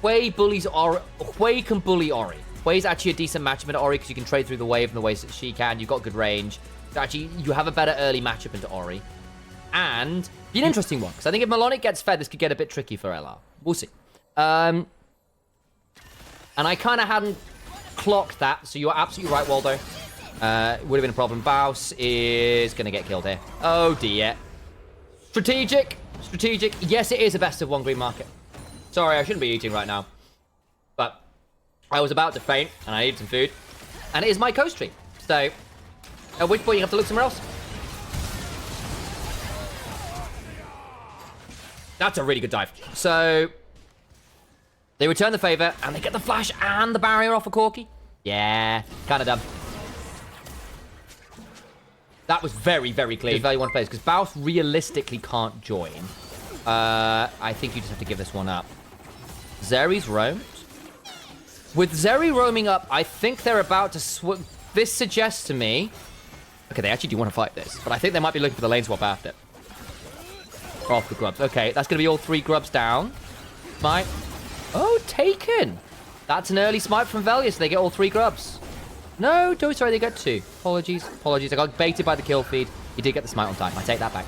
Hwei bullies Ori. Hwei can bully Ori. Hwei's actually a decent matchup into Ori because you can trade through the wave in the ways that she can. You've got good range. Actually, you have a better early matchup into Ori. And be an interesting one, because I think if Melonic gets fed, this could get a bit tricky for LR. We'll see. And I kind of hadn't clocked that, so you're absolutely right, Waldo. Would have been a problem. Baus is going to get killed here. Oh, dear. Strategic. Strategic. Yes, it is a best of one green market. Sorry, I shouldn't be eating right now. But I was about to faint, and I needed some food. And it is my co-stream. So, at which point you have to look somewhere else. That's a really good dive. So, they return the favor, and they get the flash and the barrier off of Corki. Yeah, kind of dumb. That was very, very clear. Just value one place, because Baus realistically can't join. I think you just have to give this one up. Zeri's roamed. With Zeri roaming up, I think they're about to this suggests to me... Okay, they actually do want to fight this, but I think they might be looking for the lane swap after. Off the grubs. Okay, that's going to be all 3 grubs down. Smite. Oh, taken. That's an early smite from Velia, so they get all 3 grubs. No, sorry, they got 2. Apologies. Apologies. I got baited by the kill feed. He did get the smite on time. I take that back.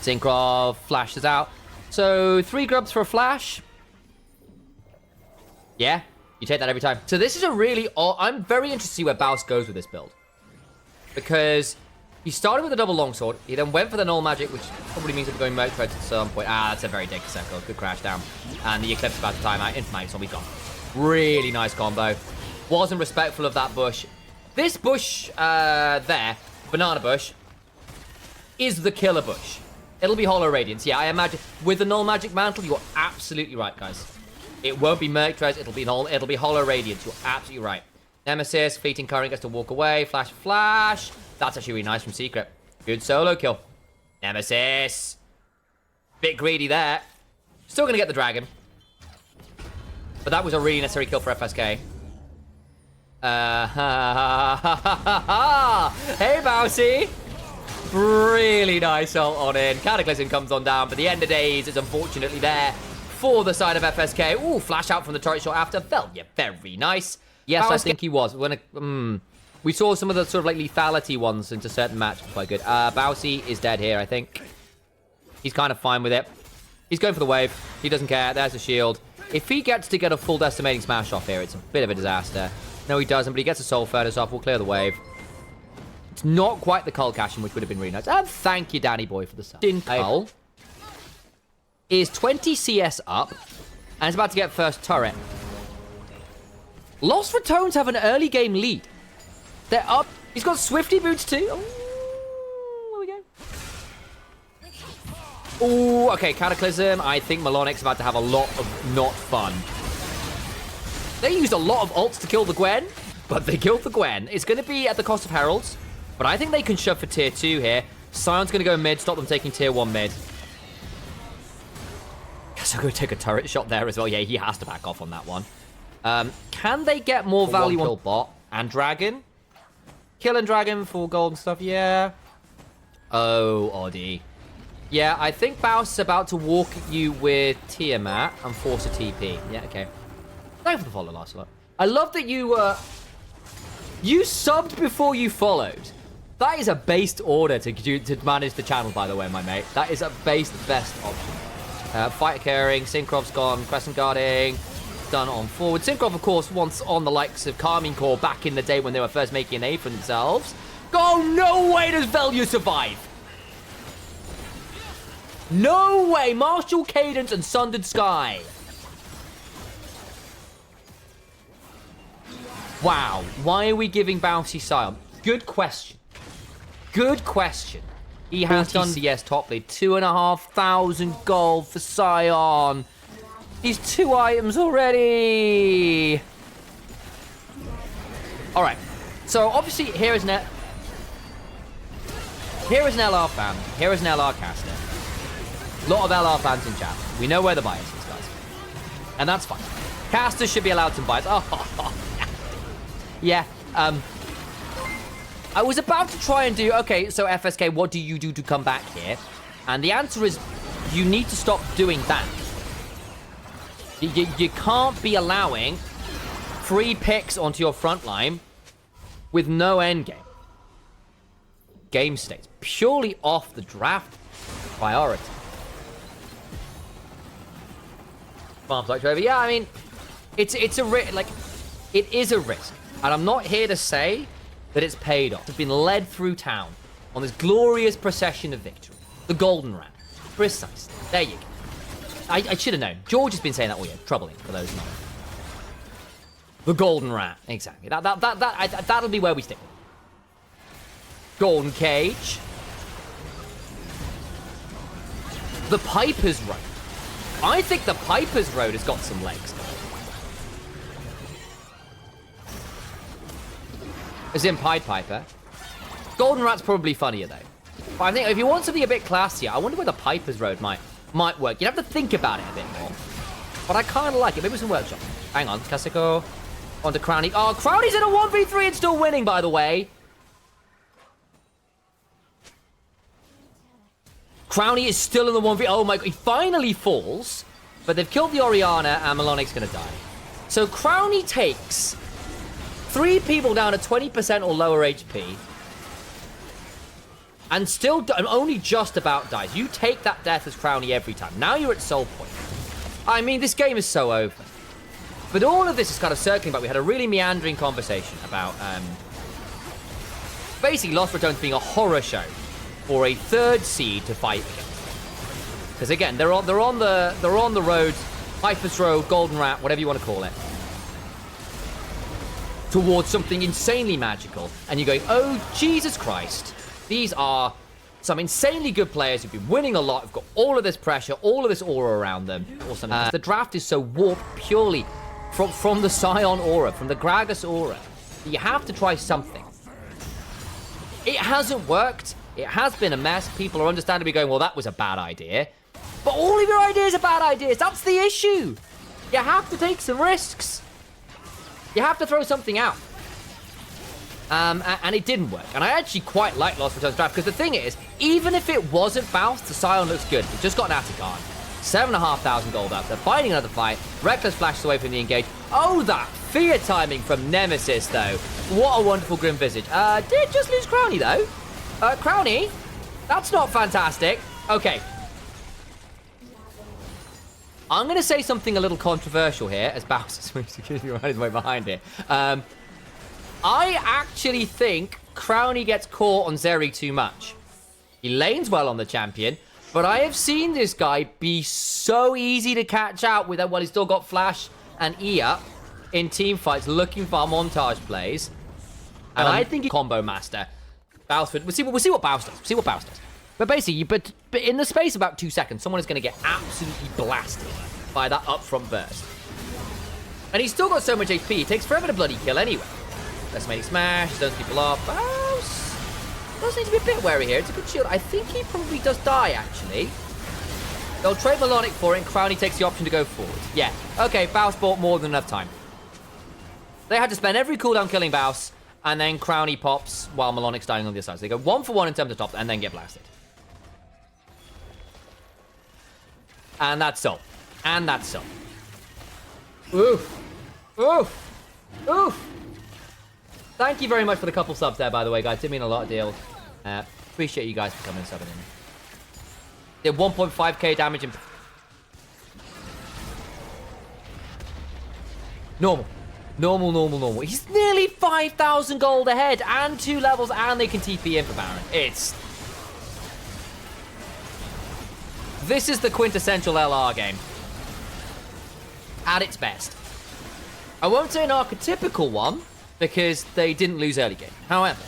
Synchro flashes out. So, 3 grubs for a flash. Yeah, you take that every time. So this is a really... I'm very interested to see where Baus goes with this build. Because he started with a double longsword. He then went for the null magic, which probably means he'll be going Merc Treads at some point. Ah, that's a very dick circle. Good crash down. And the Eclipse is about to time out. Infinite zombie gone. Really nice combo. Wasn't respectful of that bush. This bush there, banana bush, is the killer bush. It'll be Hollow Radiance. Yeah, I imagine. With the null magic mantle, you're absolutely right, guys. It won't be Merc Treads. It'll be Hollow Radiance. You're absolutely right. Nemesis, Fleeting Current gets to walk away. Flash, flash. That's actually really nice from Secret. Good solo kill. Nemesis. Bit greedy there. Still going to get the dragon. But that was a really necessary kill for FSK. Hey, Bousy. Really nice ult on in. Cataclysm comes on down, but the end of days is unfortunately there for the side of FSK. Ooh, flash out from the turret shot after. Velia, very nice. Yes, I think he was. We saw some of the sort of like lethality ones into certain matches. Quite good. Bousy is dead here, I think. He's kind of fine with it. He's going for the wave. He doesn't care. There's the shield. If he gets to get a full decimating smash off here, it's a bit of a disaster. No, he doesn't, but he gets a soul furnace off. We'll clear the wave. It's not quite the Cull cashing, which would have been really nice. And thank you, Danny Boy, for the sub. Cull is 20 CS up, and is about to get first turret. Lost Ratones have an early game lead. They're up. He's got Swifty boots too. Oh, there we go. Oh, okay, Cataclysm. I think Melonic's about to have a lot of not fun. They used a lot of ults to kill the Gwen, but they killed the Gwen. It's going to be at the cost of Heralds, but I think they can shove for tier 2 here. Sion's going to go mid, stop them taking tier 1 mid. Guess I'm going to take a turret shot there as well. Yeah, he has to back off on that one. Can they get more value on bot and dragon? Kill and dragon for gold and stuff, yeah. Oh, Oddie. Yeah, I think Baus is about to walk you with Tiamat and force a TP. Yeah, okay. Thank you for the follow, Lancelot. I love that you subbed before you followed. That is a based order to manage the channel, by the way, my mate. That is a based best option. Fight occurring, Synchrov's gone, Crescent guarding, done on forward. Synchro, of course, once on the likes of Carmine Core back in the day when they were first making a name for themselves. Oh, no way does Velia survive. No way. Martial Cadence and Sundered Sky. Wow. Why are we giving Bouncy Sion? Good question. Good question. He has done CS top lead. 2,500 gold for Sion. He's 2 items already. All right. So obviously here is an LR fan. Here is an LR caster. A lot of LR fans in chat. We know where the bias is, guys. And that's fine. Casters should be allowed some bias. Oh, yeah. I was about to try and do, okay, so FSK, what do you do to come back here? And the answer is, you need to stop doing that. You can't be allowing free picks onto your front line with no end game. Game states purely off the draft priority. Farms like Chovy. Yeah, I mean, it's a risk. Like, it is a risk, and I'm not here to say that it's paid off. It's been led through town on this glorious procession of victory, the Golden Rat. Precisely. There you go. I should have known. George has been saying that all year. Troubling for those not. The Golden Rat. Exactly. That'll be where we stick. Golden Cage. The Piper's Road. I think the Piper's Road has got some legs. As in Pied Piper. Golden Rat's probably funnier, though. But I think if you want something a bit classier, I wonder where the Piper's Road might work. You'd have to think about it a bit more. But I kind of like it. Maybe some workshop. Hang on. Kaseko. On to Crowny. Oh, Crowny's in a 1v3 and still winning, by the way. Crowny is still in the 1v. Oh my god. He finally falls. But they've killed the Orianna and Melonic's going to die. So Crowny takes 3 people down to 20% or lower HP. And still only just about dies. You take that death as Crowny every time. Now you're at soul point. I mean, this game is so over. But all of this is kind of circling back. We had a really meandering conversation about basically Lost Ratones being a horror show for a 3rd seed to fight against. Because again, they're on the road, Piper's Road, Golden Rat, whatever you want to call it, towards something insanely magical. And you're going, oh Jesus Christ. These are some insanely good players who've been winning a lot, have got all of this pressure, all of this aura around them. Awesome. The draft is so warped purely from the Scion aura, from the Gragas aura, that you have to try something. It hasn't worked. It has been a mess. People are understandably going, well, that was a bad idea. But all of your ideas are bad ideas. That's the issue. You have to take some risks. You have to throw something out. And it didn't work. And I actually quite like Lost Ratones draft, because the thing is, even if it wasn't bounced, the Scion looks good. It just got an Atacon. 7,500 gold up. They're fighting another fight. Reckless flashes away from the engage. Oh, that fear timing from Nemesis, though. What a wonderful Grim Visage. Did just lose Crowny, though. Crowny? That's not fantastic. Okay. I'm going to say something a little controversial here, as Bowser's running his way behind it. I actually think Crowny gets caught on Zeri too much. He lanes well on the champion, but I have seen this guy be so easy to catch out with while he's still got Flash and E up in team fights looking for montage plays. And I think he's combo master. Bowser, we'll see what Bowser does. See what Bowser does. But basically, but in the space of about 2 seconds, someone is going to get absolutely blasted by that upfront burst. And he's still got so much HP, it takes forever to bloody kill anyway. Decimating Smash, zones people off. Bowser does need to be a bit wary here. It's a good shield. I think he probably does die, actually. They'll trade Melonic for it, and Crowny takes the option to go forward. Yeah. Okay, Baus bought more than enough time. They had to spend every cooldown killing Baus, and then Crowny pops while Melonic's dying on the other side. So they go 1 for 1 in terms of top, and then get blasted. And that's so. And that's so. Oof. Oof. Oof. Thank you very much for the couple subs there, by the way, guys. Did mean a lot of deals. Appreciate you guys for coming and subbing in. Did 1.5k damage in... Normal. He's nearly 5,000 gold ahead and 2 levels, and they can TP in for Baron. This is the quintessential LR game. At its best. I won't say an archetypical one, because they didn't lose early game. However...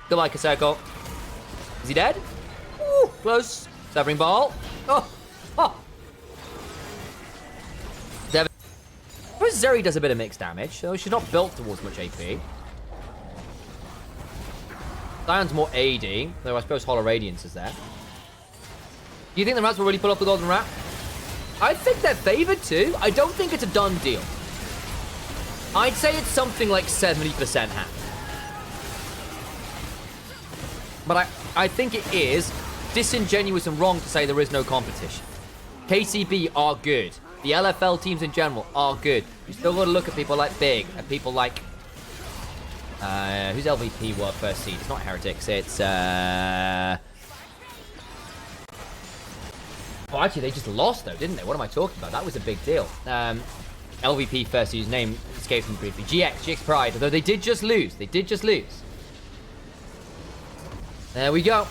Good like a circle. Is he dead? Ooh, close. Severing ball. Oh. Devin. I suppose Zeri does a bit of mixed damage, so she's not built towards much AP. Zion's more AD, though I suppose Hollow Radiance is there. Do you think the Rats will really pull off the Golden Rat? I think they're favored too. I don't think it's a done deal. I'd say it's something like 70% happy. But I think it is disingenuous and wrong to say there is no competition. KCB are good. The LFL teams in general are good. You still got to look at people like Big and people like... who's LVP World First Seed? It's not Heretics, it's... Oh, actually, they just lost, though, didn't they? What am I talking about? That was a big deal. LVP First Seed's name escapes me briefly. GX Pride, although they did just lose. They did just lose. There we go.